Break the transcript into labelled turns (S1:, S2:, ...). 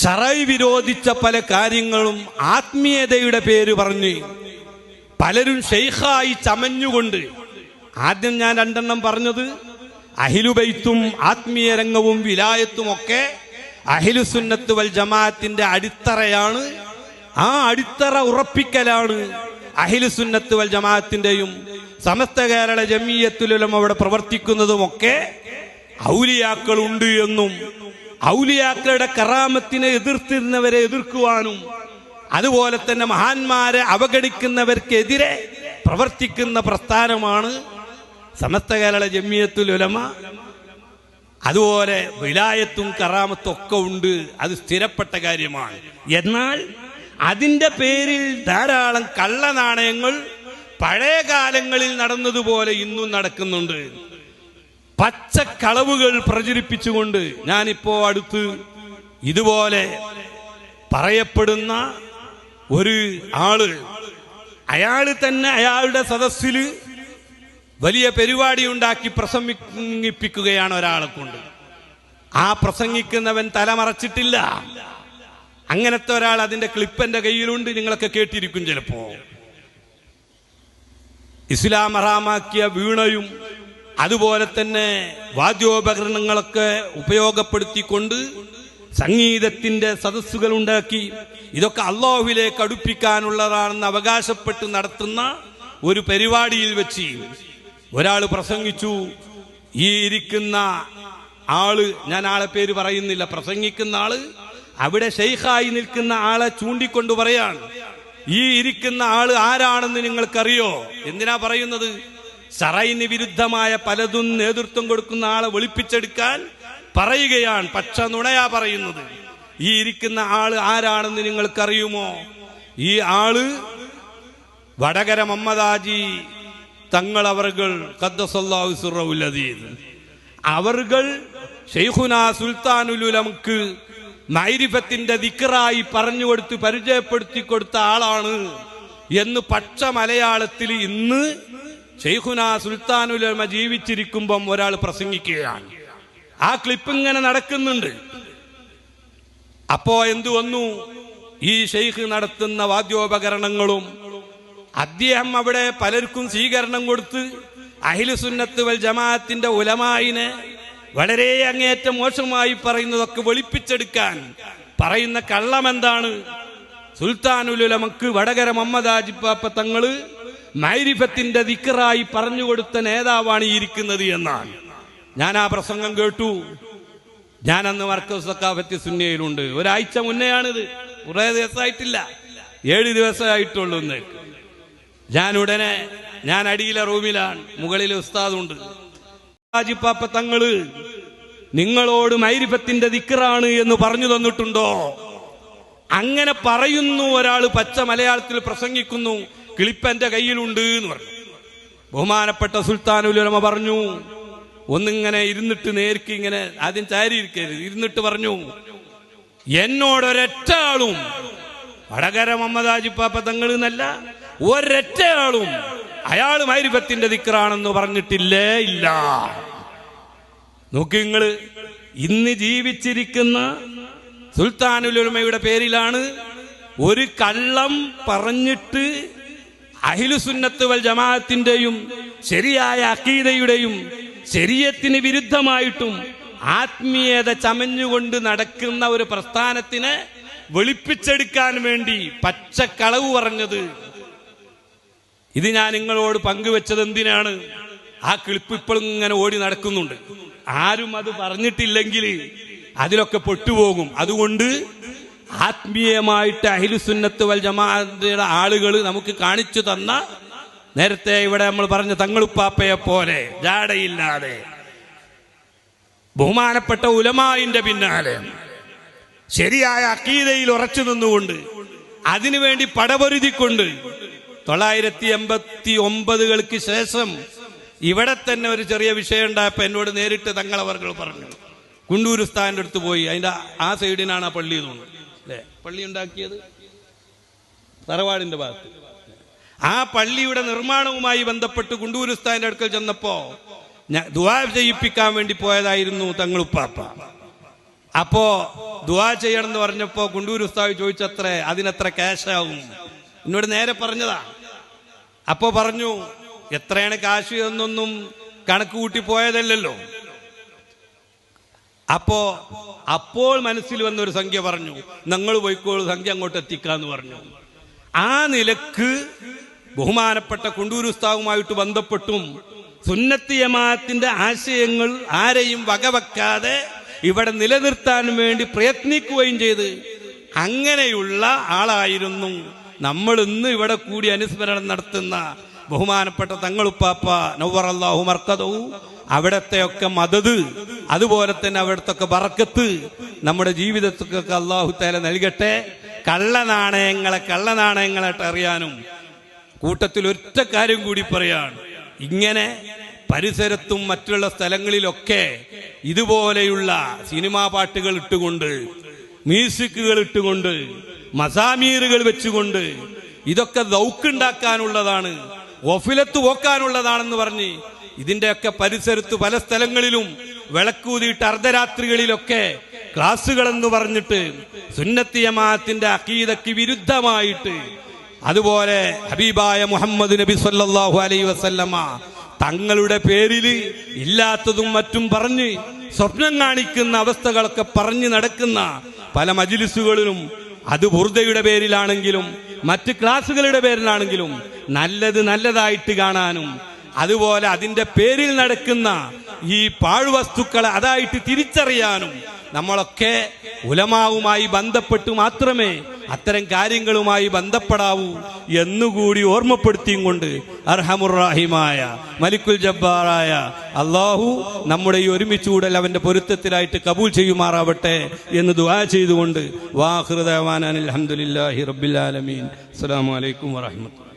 S1: ശറഈ വിരോധിച്ച പല കാര്യങ്ങളും ആത്മീയതയുടെ പേര് പറഞ്ഞ് പലരും ഷെയ്ഖായി ചമഞ്ഞുകൊണ്ട്, ആദ്യം ഞാൻ രണ്ടെണ്ണം പറഞ്ഞത് അഹ്ലുബൈത്തും ആത്മീയ രംഗവും വിലായത്തും ഒക്കെ അഹ്ലുസുന്നത്ത് വൽ ജമാഅത്തിന്റെ അടിത്തറയാണ്. ആ അടിത്തറ ഉറപ്പിക്കലാണ് അഹ്ലുസുന്നത്ത് വൽ ജമാഅത്തിന്റെയും സമസ്ത കേരള ജമിയത്തുൽ ഉലമ അവിടെ പ്രവർത്തിക്കുന്നതുമൊക്കെ ഔലിയാക്കളുണ്ട് എന്നും ഔലിയാക്കളുടെ കറാമത്തിനെ എതിർത്തിരുന്നവരെ എതിർക്കുവാനും അതുപോലെ തന്നെ മഹാന്മാരെ അവഗണിക്കുന്നവർക്കെതിരെ പ്രവർത്തിക്കുന്ന പ്രസ്ഥാനമാണ് സമസ്ത കേരള ജമിയത്തുൽ ഉലമ. അതുപോലെ വിലായത്തും കറാമത്തും ഒക്കെ ഉണ്ട്, അത് സ്ഥിരപ്പെട്ട കാര്യമാണ്. എന്നാൽ അതിൻ്റെ പേരിൽ ധാരാളം കള്ളനാണയങ്ങൾ പഴയ കാലങ്ങളിൽ നടന്നതുപോലെ ഇന്നും നടക്കുന്നുണ്ട്. പച്ചക്കളവുകൾ പ്രചരിപ്പിച്ചുകൊണ്ട് ഞാനിപ്പോ അടുത്ത് ഇതുപോലെ പറയപ്പെടുന്ന ഒരു ആള്, അയാൾ തന്നെ അയാളുടെ സദസ്സിൽ വലിയ പരിപാടി ഉണ്ടാക്കി പ്രസംഗിപ്പിക്കുകയാണ് ഒരാളെ കൊണ്ട്. ആ പ്രസംഗിക്കുന്നവൻ തലമറച്ചിട്ടില്ല. അങ്ങനത്തെ ഒരാൾ, അതിന്റെ ക്ലിപ്പ് എന്റെ കയ്യിലുണ്ട്, നിങ്ങളൊക്കെ കേട്ടിരിക്കും ചിലപ്പോ. ഇസ്ലാം ഹറാമാക്കിയ വീണയും അതുപോലെ തന്നെ വാദ്യോപകരണങ്ങളൊക്കെ ഉപയോഗപ്പെടുത്തിക്കൊണ്ട് സംഗീതത്തിന്റെ സദസ്സുകൾ ഉണ്ടാക്കി ഇതൊക്കെ അല്ലാഹുവിലേക്ക് അടുപ്പിക്കാനുള്ളതാണെന്ന് അവകാശപ്പെട്ട് നടത്തുന്ന ഒരു പരിപാടിയിൽ വെച്ച് ഒരാൾ പ്രസംഗിച്ചു. ഈ ഇരിക്കുന്ന ആള്, ഞാൻ ആളെ പേര് പറയുന്നില്ല, പ്രസംഗിക്കുന്ന ആള് അവിടെ ഷെയ്ഖായി നിൽക്കുന്ന ആളെ ചൂണ്ടിക്കൊണ്ട് പറയാണ്, ഈ ഇരിക്കുന്ന ആള് ആരാണെന്ന് നിങ്ങൾക്കറിയോ? എന്തിനാ പറയുന്നത്? ശറഈന് വിരുദ്ധമായ പലതും നേതൃത്വം കൊടുക്കുന്ന ആളെ വെളുപ്പിച്ചെടുക്കാൻ പറയുകയാണ്. പക്ഷ നുണയാ പറയുന്നത്. ഈ ഇരിക്കുന്ന ആള് ആരാണെന്ന് നിങ്ങൾക്കറിയുമോ? ഈ ആള് വടകര മമ്മദാജി തങ്ങൾ അവർകൾ ഖദ്ദസല്ലാഹു സിർറഹുൽ അദീദ് അവർകൾ ശൈഖുനാ സുൽത്താനുൽ ഉലമക്ക് മഅരിഫത്തിന്റെ ദിക്റായി പറഞ്ഞുകൊടുത്ത് പരിചയപ്പെടുത്തി കൊടുത്ത ആളാണ് എന്ന് പച്ച മലയാളത്തിൽ ഇന്ന് ശൈഖുനാ സുൽത്താനുൽ ഉലമ ജീവിച്ചിരിക്കുമ്പം ഒരാൾ പ്രസംഗിക്കുകയാണ്. ആ ക്ലിപ്പ് ഇങ്ങനെ നടക്കുന്നുണ്ട്. അപ്പോ എന്തു വന്നു? ഈ ഷെയ്ഖ് നടത്തുന്ന വാദ്യോപകരണങ്ങളും അദ്ദേഹം അവിടെ പലർക്കും സ്വീകരണം കൊടുത്ത് അഹ്ലുസുന്നത്ത് വൽ ജമാഅത്തിന്റെ ഉലമായിനെ വളരെ അങ്ങേയറ്റം മോശമായി പറയുന്നതൊക്കെ വെളിപ്പിച്ചെടുക്കാൻ പറയുന്ന കള്ളം എന്താണ്? സുൽത്താനുൽ ഉലമക്ക് വടകര മുഹമ്മദ് പാപ്പ തങ്ങള് മഅരിഫത്തിന്റെ ദിക്റായി പറഞ്ഞുകൊടുത്ത നേതാവാണ് ഈ ഇരിക്കുന്നത് എന്നാണ്. ഞാൻ ആ പ്രസംഗം കേട്ടു. ഞാൻ അന്ന് മർക്കസ് സഖാഫത്തി സുന്നിയയിലുണ്ട്. ഒരാഴ്ച മുന്നെയാണിത്, കുറേ ദിവസമായിട്ടില്ല, 7 ദിവസമായിട്ടുള്ളൂ. ഞാൻ ഉടനെ, ഞാൻ അടിയിലെ റൂമിലാണ്, മുകളിൽ ഉസ്താദുണ്ട്. ഹാജിപ്പാപ്പ തങ്ങള് നിങ്ങളോട് മഅരിഫത്തിന്റെ ദിക്റാണ് എന്ന് പറഞ്ഞു തന്നിട്ടുണ്ടോ? അങ്ങനെ പറയുന്നു ഒരാൾ, പച്ച മലയാളത്തിൽ പ്രസംഗിക്കുന്നു. ക്ലിപ്പ് എന്റെ കയ്യിലുണ്ട് എന്ന് പറഞ്ഞു. ബഹുമാനപ്പെട്ട സുൽത്താനുൽ ഉലമ പറഞ്ഞു, ഒന്നിങ്ങനെ ഇരുന്നിട്ട് നേർക്ക് ഇങ്ങനെ, ആദ്യം ചാരിയിരിക്കരുത്, ഇരുന്നിട്ട് പറഞ്ഞു, എന്നോടൊരൊറ്റ ആളും വടകര മുഹമ്മദ് ഹാജിപ്പാപ്പ തങ്ങൾ എന്നല്ല, ഒരൊറ്റ ആളും അയാൾ മഅരിഫത്തിന്റെ ദിക്റാണെന്ന് പറഞ്ഞിട്ടില്ലേ ഇല്ല. നോക്കി നിങ്ങള്, ഇന്ന് ജീവിച്ചിരിക്കുന്ന സുൽത്താനുൽ ഉലമയുടെ പേരിലാണ് ഒരു കള്ളം പറഞ്ഞിട്ട് അഹ്ലുസുന്നത്ത് വൽ ജമാഅത്തിന്റെയും ശരിയായ അഖീദയുടെയും ശരീഅത്തിന് വിരുദ്ധമായിട്ടും ആത്മീയത ചമഞ്ഞുകൊണ്ട് നടക്കുന്ന ഒരു പ്രസ്ഥാനത്തിനെ വെളിപ്പിച്ചെടുക്കാൻ വേണ്ടി പച്ചക്കളവ് പറഞ്ഞത്. ഇത് ഞാൻ നിങ്ങളോട് പങ്കുവെച്ചത് എന്തിനാണ്? ആ ക്ലിപ്പ് ഇപ്പോഴും ഇങ്ങനെ ഓടി നടക്കുന്നുണ്ട്. ആരും അത് പറഞ്ഞിട്ടില്ലെങ്കിൽ അതിലൊക്കെ പൊട്ടുപോകും. അതുകൊണ്ട് ആത്മീയമായിട്ട് അഹ്ലുസുന്നത്ത് വൽ ജമാഅത്തിന്റെ ആളുകൾ നമുക്ക് കാണിച്ചു തന്ന, നേരത്തെ ഇവിടെ നമ്മൾ പറഞ്ഞ തങ്ങളുപ്പാപ്പയെ പോലെ ജാടയില്ലാതെ ബഹുമാനപ്പെട്ട ഉലമായിന്റെ പിന്നാലെ ശരിയായ അഖീദയിൽ ഉറച്ചു നിന്നുകൊണ്ട് അതിനുവേണ്ടി പടപൊരുതിക്കൊണ്ട് 989 ശേഷം ഇവിടെ തന്നെ ഒരു ചെറിയ വിഷയം ഉണ്ടായപ്പോ എന്നോട് നേരിട്ട് തങ്ങളവർകൾ പറഞ്ഞു, കുണ്ടൂർ ഉസ്താദിന്റെ അടുത്ത് പോയി, അതിന്റെ ആ സൈഡിനാണ് ആ പള്ളി തോന്നുന്നു അല്ലെ, പള്ളി ഉണ്ടാക്കിയത് തറവാടിന്റെ ഭാഗത്ത്. ആ പള്ളിയുടെ നിർമ്മാണവുമായി ബന്ധപ്പെട്ട് കുണ്ടൂർ ഉസ്താദിന്റെ അടുക്കൽ ചെന്നപ്പോ ദുആ ചെയ്യിപ്പിക്കാൻ വേണ്ടി പോയതായിരുന്നു തങ്ങളുപ്പാപ്പ. അപ്പോ ദുആ ചെയ്യണം എന്ന് പറഞ്ഞപ്പോ കുണ്ടൂർ ഉസ്താദ് ചോദിച്ചത്രേ അതിനെത്ര ക്യാഷ് ആവും? എന്നോട് നേരെ പറഞ്ഞതാ. അപ്പോ പറഞ്ഞു എത്രയാണ് കാശ് എന്നൊന്നും കണക്ക് കൂട്ടി പോയതല്ലല്ലോ. അപ്പോൾ മനസ്സിൽ വന്നൊരു സംഖ്യ പറഞ്ഞു, നിങ്ങൾ പോയിക്കോളൂ, സംഖ്യ അങ്ങോട്ട് എത്തിക്കാന്ന് പറഞ്ഞു. ആ നിലക്ക് ബഹുമാനപ്പെട്ട കുണ്ടൂർ ഉസ്താദുമായിട്ട് ബന്ധപ്പെട്ടും സുന്നത്ത് ജമാഅത്തിന്റെ ആശയങ്ങൾ ആരെയും വകവെക്കാതെ ഇവിടെ നിലനിർത്താൻ വേണ്ടി പ്രയത്നിക്കുകയും ചെയ്ത് അങ്ങനെയുള്ള ആളായിരുന്നു നമ്മൾ ഇന്ന് ഇവിടെ കൂടി അനുസ്മരണം നടത്തുന്ന ബഹുമാനപ്പെട്ട തങ്ങളുപ്പാപ്പ നവ്വറല്ലാഹു മർക്കദഹു. അവിടത്തെയൊക്കെ മദദ്, അതുപോലെ തന്നെ അവിടത്തൊക്കെ ബറക്കത്ത് നമ്മുടെ ജീവിതത്തിലൊക്കെ അല്ലാഹു തആല നൽകട്ടെ. കള്ളനാണയങ്ങളായിട്ട് അറിയാനും കൂട്ടത്തിൽ ഒറ്റ കാര്യം കൂടി പറയാണ്, ഇങ്ങനെ പരിസരത്തും മറ്റുള്ള സ്ഥലങ്ങളിലൊക്കെ ഇതുപോലെയുള്ള സിനിമാ പാട്ടുകൾ ഇട്ടുകൊണ്ട്, മ്യൂസിക്കുകൾ ഇട്ടുകൊണ്ട്, മസാമീറുകൾ വെച്ചുകൊണ്ട് ഇതൊക്കെ ദൗക്കുണ്ടാക്കാനുള്ളതാണ്, ഒഫിലത്ത് പോക്കാനുള്ളതാണെന്ന് പറഞ്ഞ് ഇതിന്റെയൊക്കെ പരിസരത്ത് പല സ്ഥലങ്ങളിലും വിളക്കൂതിയിട്ട് അർദ്ധരാത്രികളിലൊക്കെ ക്ലാസുകൾ എന്ന് പറഞ്ഞിട്ട് സുന്നത്ത് ജമാഅത്തിന്റെ അഖീദക്ക് വിരുദ്ധമായിട്ട്, അതുപോലെ ഹബീബായ മുഹമ്മദ് നബി സല്ലല്ലാഹു അലൈഹി വസല്ലമ തങ്ങളുടെ പേരിൽ ഇല്ലാത്തതും മറ്റും പറഞ്ഞ് സ്വപ്നം കാണിക്കുന്ന അവസ്ഥകളൊക്കെ പറഞ്ഞു നടക്കുന്ന പല മജ്ലിസുകളിലും, അത് ബുർദയുടെ പേരിലാണെങ്കിലും മറ്റ് ക്ലാസുകളുടെ പേരിലാണെങ്കിലും നല്ലത് നല്ലതായിട്ട് കാണാനും, അതുപോലെ അതിന്റെ പേരിൽ നടക്കുന്ന ഈ പാഴ്വസ്തുക്കളെ അതായിട്ട് തിരിച്ചറിയാനും നമ്മളൊക്കെ ഉലമാവുമായി ബന്ധപ്പെട്ട് മാത്രമേ അത്തരം കാര്യങ്ങളുമായി ബന്ധപ്പെടാവൂ എന്നുകൂടി ഓർമ്മപ്പെടുത്തിയും കൊണ്ട് അർഹമുർറാഹിമായ മലിക്കുൽ ജബ്ബാറായ അല്ലാഹു നമ്മുടെ ഈ ഒരുമിച്ചുകൂടൽ അവന്റെ പൊരുത്തത്തിലായിട്ട് കബൂൽ ചെയ്യുമാറാവട്ടെ എന്ന് ദുആ ചെയ്തുകൊണ്ട് വാഖിറു ദഅവാനാ അൽഹംദുലില്ലാഹി റബ്ബിൽ ആലമീൻ. അസ്സലാമു അലൈക്കും വറഹ്മത്തുള്ളാഹി.